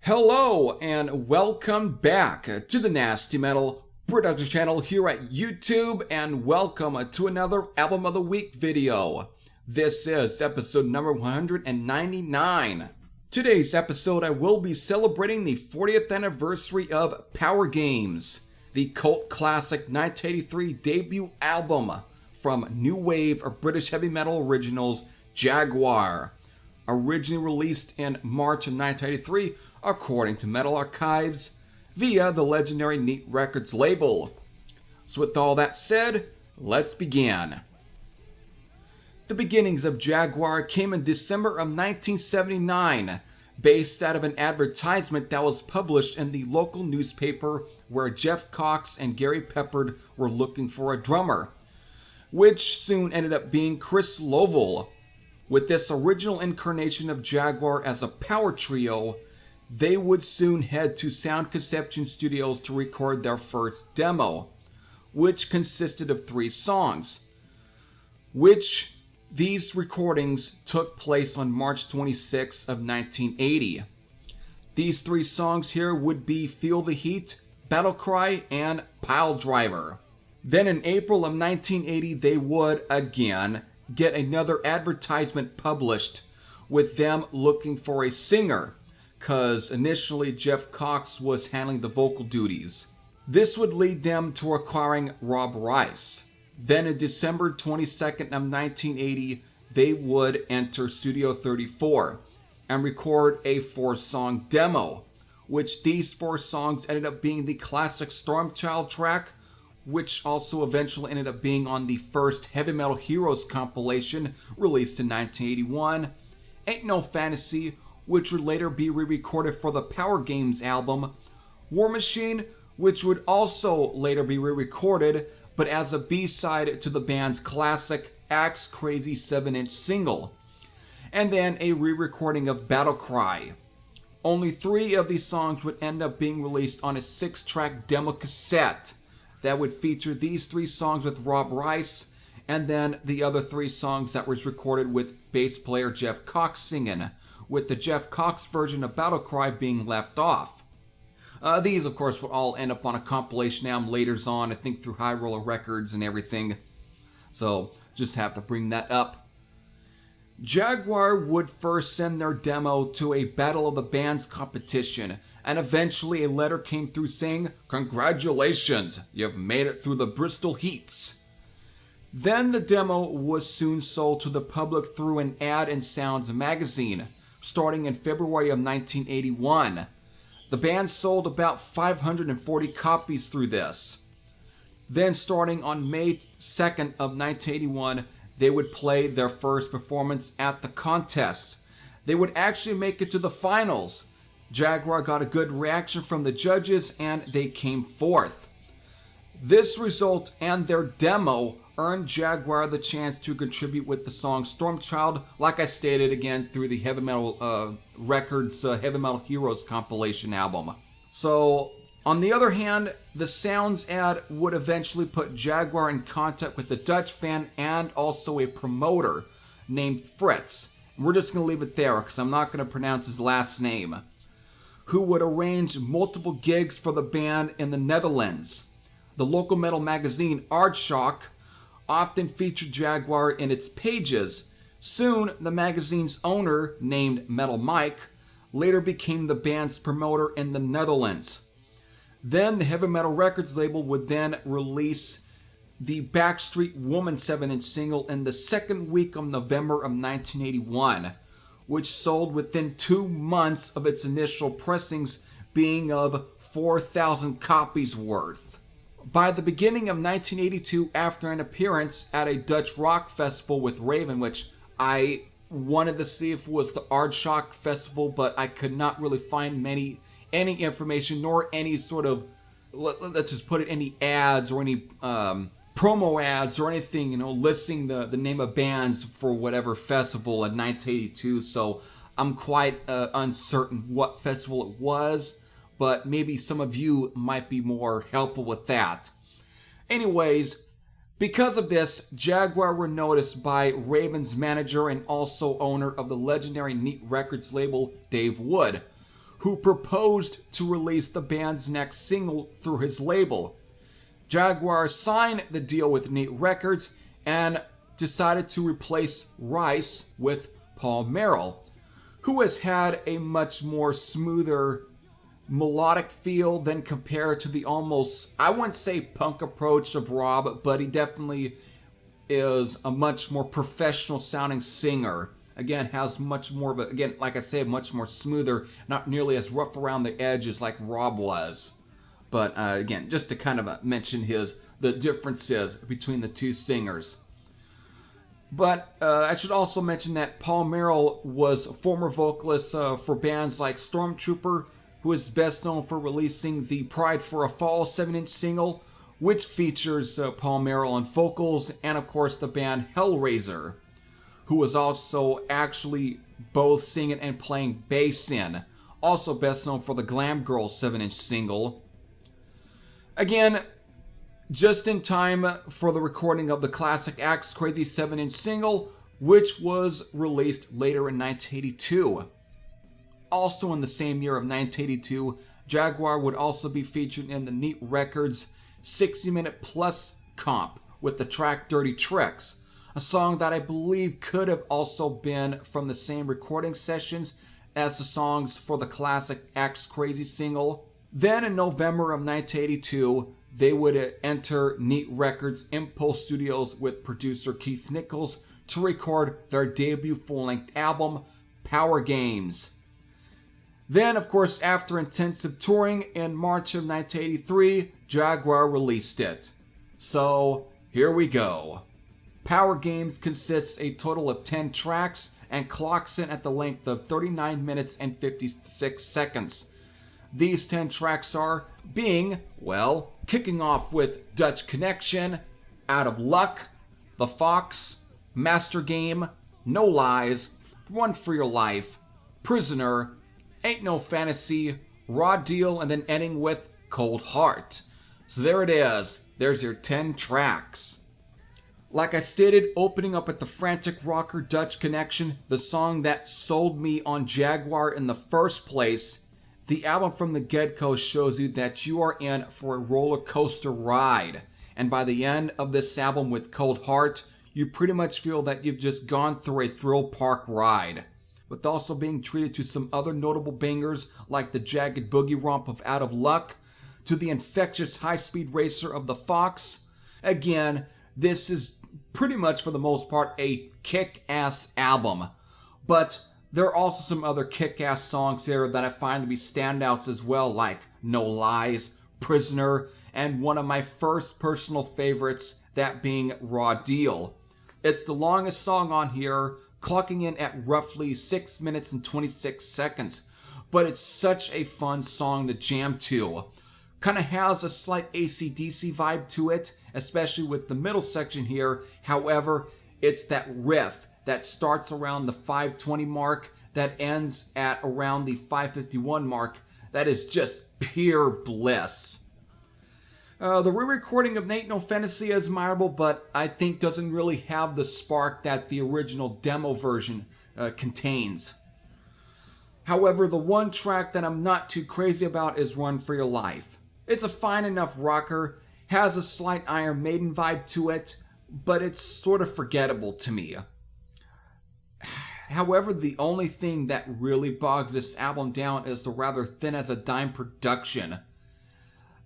Hello and welcome back to the Nasty Metal Production channel here at YouTube, and welcome to another Album of the Week video. This is episode number 199. Today's episode I will be celebrating the 40th anniversary of Power Games, the cult classic 1983 debut album from new wave of British heavy metal originals Jaguar. Originally released in March of 1983, according to Metal Archives, via the legendary Neat Records label. So with all that said, let's begin. The beginnings of Jaguar came in December of 1979, based out of an advertisement that was published in the local newspaper where Jeff Cox and Gary Peppard were looking for a drummer, which soon ended up being Chris Lovell. With this original incarnation of Jaguar as a power trio, they would soon head to Sound Conception Studios to record their first demo, which consisted of 3 songs, which these recordings took place on March 26 of 1980. These 3 songs here would be Feel the Heat, Battle Cry, and Pile Driver. Then in April of 1980, they would again get another advertisement published with them looking for a singer, cause initially Jeff Cox was handling the vocal duties. This would lead them to acquiring Rob Rice. Then in December 22nd of 1980, they would enter Studio 34 and record a 4-song demo, which these 4 songs ended up being the classic Stormchild track, which also eventually ended up being on the first Heavy Metal Heroes compilation released in 1981, Ain't No Fantasy, which would later be re-recorded for the Power Games album, War Machine, which would also later be re-recorded, but as a B-side to the band's classic Axe Crazy 7-inch single, and then a re-recording of Battle Cry. Only 3 of these songs would end up being released on a 6-track demo cassette that would feature these 3 songs with Rob Rice, and then the other 3 songs that was recorded with bass player Jeff Cox singing, with the Jeff Cox version of Battle Cry being left off. These, of course, would all end up on a compilation album later on, I think through High Roller Records and everything. So, just have to bring that up. Jaguar would first send their demo to a Battle of the Bands competition, and eventually a letter came through saying, "Congratulations, you've made it through the Bristol Heats." Then the demo was soon sold to the public through an Ad and Sounds magazine, starting in February of 1981. The band sold about 540 copies through this. Then starting on May 2nd of 1981, they would play their first performance at the contest. They would actually make it to the finals. Jaguar got a good reaction from the judges and they came fourth. This result and their demo earned Jaguar the chance to contribute with the song Stormchild, like I stated again, through the Heavy Metal Records Heavy Metal Heroes compilation album. So, on the other hand, the Sounds ad would eventually put Jaguar in contact with a Dutch fan and also a promoter named Fritz. We're just going to leave it there because I'm not going to pronounce his last name, who would arrange multiple gigs for the band in the Netherlands. The local metal magazine Aardschok often featured Jaguar in its pages. Soon, the magazine's owner, named Metal Mike, later became the band's promoter in the Netherlands. Then the Heavy Metal Records label would then release the Backstreet Woman 7-inch single in the second week of November of 1981, which sold within 2 months of its initial pressings, being of 4,000 copies worth. By the beginning of 1982, after an appearance at a Dutch rock festival with Raven, which I wanted to see if it was the Aardschok festival, but I could not really find any information, nor any sort of, let's just put it, any ads or any promo ads or anything, listing the name of bands for whatever festival in 1982, so I'm quite uncertain what festival it was, but maybe some of you might be more helpful with that. Anyways, because of this, Jaguar were noticed by Raven's manager and also owner of the legendary Neat Records label, Dave Wood, who proposed to release the band's next single through his label. Jaguar signed the deal with Neat Records and decided to replace Rice with Paul Merrill, who has had a much more smoother melodic feel than compared to the almost, I wouldn't say punk approach of Rob, but he definitely is a much more professional sounding singer. Again, has much more of a, again, like I say, much more smoother, not nearly as rough around the edges like Rob was. But again, just to kind of mention the differences between the two singers. But I should also mention that Paul Merrill was a former vocalist for bands like Stormtrooper, who is best known for releasing the Pride for a Fall 7-inch single, which features Paul Merrill on vocals, and of course the band Hellraiser, who was also actually both singing and playing bass in, also best known for the Glam Girl 7-inch single. Again, just in time for the recording of the classic Acts Crazy 7-inch single, which was released later in 1982. Also in the same year of 1982, Jaguar would also be featured in the Neat Records 60-minute plus comp with the track Dirty Tricks, a song that I believe could have also been from the same recording sessions as the songs for the classic Acts Crazy single. Then in November of 1982, they would enter Neat Records Impulse Studios with producer Keith Nichols to record their debut full-length album, Power Games. Then, of course, after intensive touring in March of 1983, Jaguar released it. So, here we go. Power Games consists a total of 10 tracks and clocks in at the length of 39 minutes and 56 seconds. These 10 tracks are being, well, kicking off with Dutch Connection, Out of Luck, The Fox, Master Game, No Lies, Run for Your Life, Prisoner, Ain't No Fantasy, Raw Deal, and then ending with Cold Heart. So there it is. There's your 10 tracks. Like I stated, opening up at the frantic rocker Dutch Connection, the song that sold me on Jaguar in the first place, the album from the get-go shows you that you are in for a roller coaster ride. And by the end of this album with Cold Heart, you pretty much feel that you've just gone through a thrill park ride. With also being treated to some other notable bangers like the jagged boogie romp of Out of Luck, to the infectious high-speed racer of The Fox. Again, this is pretty much for the most part a kick-ass album. But there are also some other kick-ass songs here that I find to be standouts as well, like No Lies, Prisoner, and one of my first personal favorites, that being Raw Deal. It's the longest song on here, clocking in at roughly 6 minutes and 26 seconds, but it's such a fun song to jam to. Kind of has a slight AC/DC vibe to it, especially with the middle section here. However, it's that riff that starts around the 520 mark, that ends at around the 551 mark. That is just pure bliss. The re-recording of Ain't No Fantasy is admirable, but I think doesn't really have the spark that the original demo version contains. However, the one track that I'm not too crazy about is Run for Your Life. It's a fine enough rocker, has a slight Iron Maiden vibe to it, but it's sort of forgettable to me. However, the only thing that really bogs this album down is the rather thin as a dime production.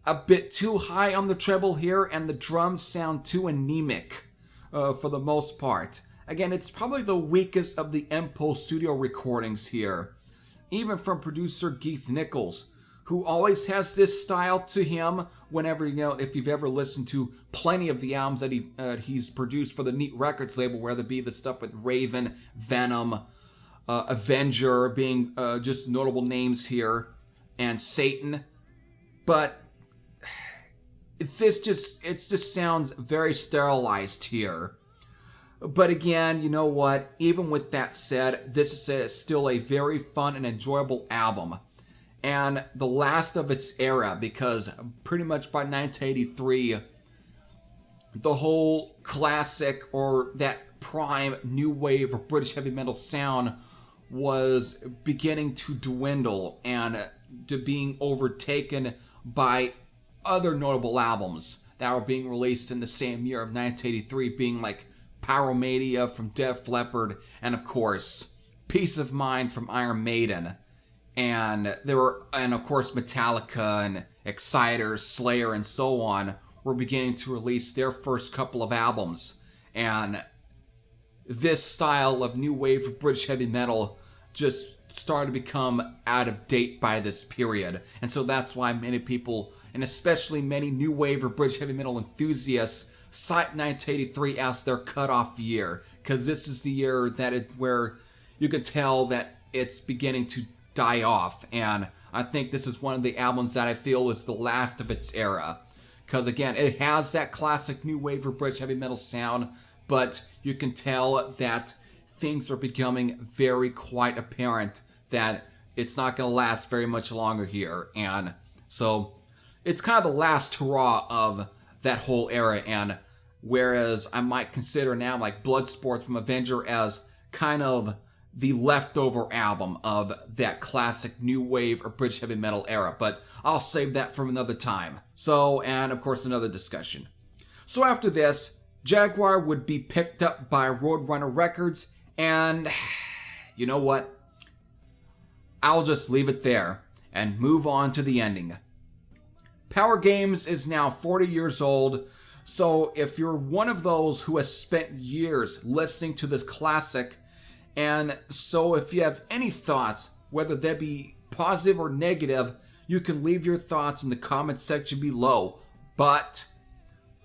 A bit too high on the treble here, and the drums sound too anemic for the most part. Again, it's probably the weakest of the Impulse Studio recordings here, even from producer Keith Nichols, who always has this style to him whenever, if you've ever listened to plenty of the albums that he's produced for the Neat Records label, whether it be the stuff with Raven, Venom, Avenger being just notable names here, and Satan. But it just sounds very sterilized here. But again, you know what? Even with that said, this is still a very fun and enjoyable album. And the last of its era, because pretty much by 1983, the whole classic or that prime new wave of British heavy metal sound was beginning to dwindle and to being overtaken by other notable albums that were being released in the same year of 1983, being like Pyromania from Def Leppard, and of course, Peace of Mind from Iron Maiden. And of course, Metallica and Exciter, Slayer, and so on were beginning to release their first couple of albums. And this style of new wave of British heavy metal just started to become out of date by this period. And so that's why many people, and especially many new wave or British heavy metal enthusiasts, cite 1983 as their cutoff year, because this is the year where you can tell that it's beginning to die off. And I think this is one of the albums that I feel is the last of its era, because again, it has that classic new wave or British heavy metal sound, but you can tell that things are becoming very quite apparent that it's not going to last very much longer here. And so it's kind of the last hurrah of that whole era. And whereas I might consider now like Bloodsport from Avenger as kind of the leftover album of that classic new wave or British heavy metal era, but I'll save that for another time. So, and of course another discussion. So after this, Jaguar would be picked up by Roadrunner Records, and you know what? I'll just leave it there and move on to the ending. Power Games is now 40 years old, so if you're one of those who has spent years listening to this classic, and so if you have any thoughts, whether they be positive or negative, you can leave your thoughts in the comment section below. But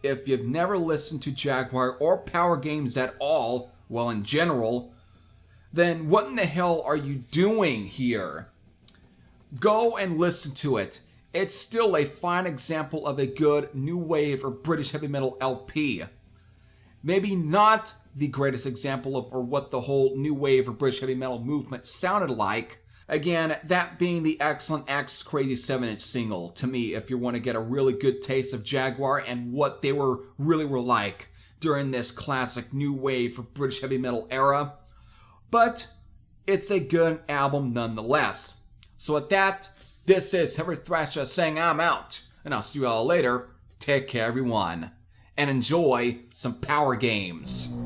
if you've never listened to Jaguar or Power Games at all, well, in general, then what in the hell are you doing here? Go and listen to it. It's still a fine example of a good new wave or British heavy metal LP. Maybe not the greatest example of or what the whole new wave or British heavy metal movement sounded like. Again, that being the excellent X Crazy 7-inch single, to me, if you want to get a really good taste of Jaguar and what they really were like during this classic new wave for British heavy metal era. But it's a good album nonetheless. So with that, this is Heavy Thrasher saying I'm out, and I'll see you all later. Take care, everyone, and enjoy some Power Games.